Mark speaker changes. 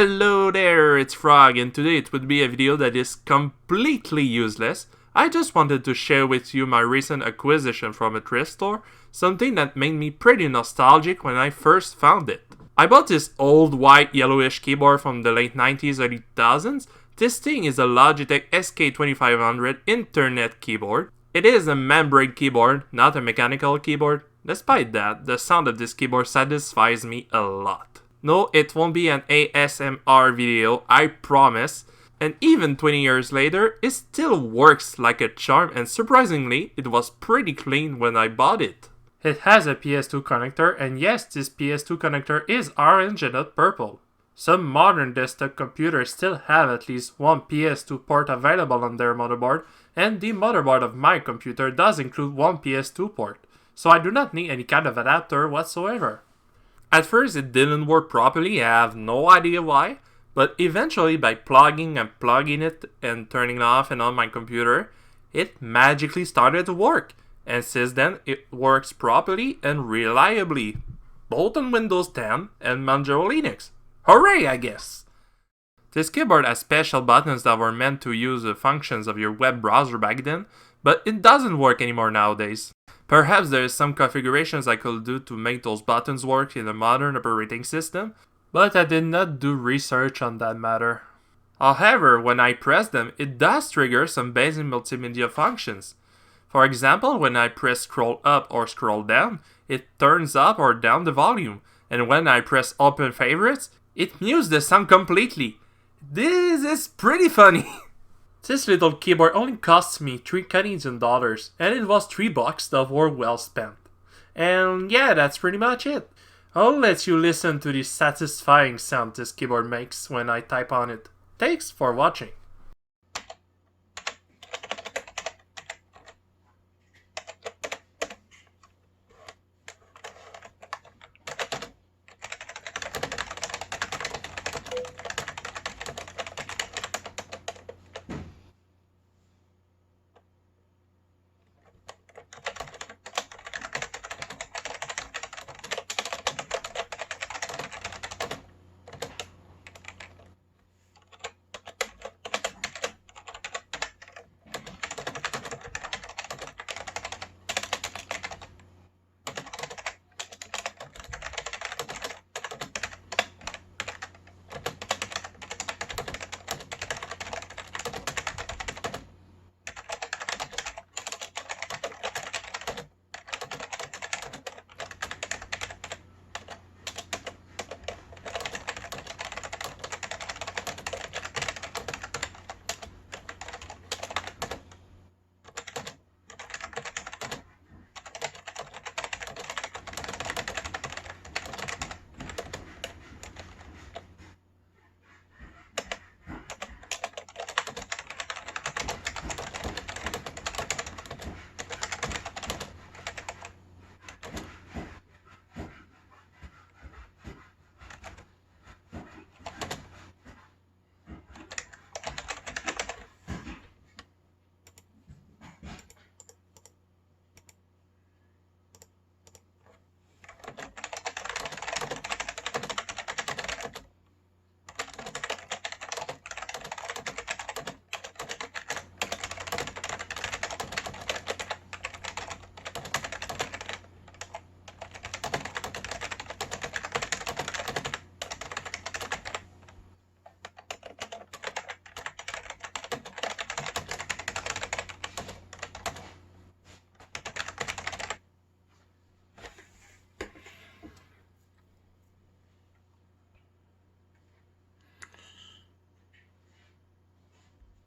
Speaker 1: Hello there, it's Frog, and today it would be a video that is completely useless. I just wanted to share with you my recent acquisition from a thrift store, something that made me pretty nostalgic when I first found it. I bought this old white yellowish keyboard from the late 90s, early 2000s. This thing is a Logitech SK2500 Internet keyboard. It is a membrane keyboard, not a mechanical keyboard. Despite that, the sound of this keyboard satisfies me a lot. No, it won't be an ASMR video, I promise. And even 20 years later, it still works like a charm, and surprisingly, it was pretty clean when I bought it. It has a PS2 connector, and yes, this PS2 connector is orange and not purple. Some modern desktop computers still have at least one PS2 port available on their motherboard, and the motherboard of my computer does include one PS2 port, so I do not need any kind of adapter whatsoever. At first it didn't work properly, I have no idea why, but eventually by plugging and plugging it and turning it off and on my computer, it magically started to work, and since then it works properly and reliably, both on Windows 10 and Manjaro Linux. Hooray, I guess! This keyboard has special buttons that were meant to use the functions of your web browser back then, but it doesn't work anymore nowadays. Perhaps there is some configurations I could do to make those buttons work in a modern operating system, but I did not do research on that matter. However, when I press them, it does trigger some basic multimedia functions. For example, when I press scroll up or scroll down, it turns up or down the volume, and when I press open favorites, it mutes the sound completely. This is pretty funny. This little keyboard only cost me $3 Canadian, and it was $3 that were well spent. And yeah, that's pretty much it. I'll let you listen to the satisfying sound this keyboard makes when I type on it. Thanks for watching.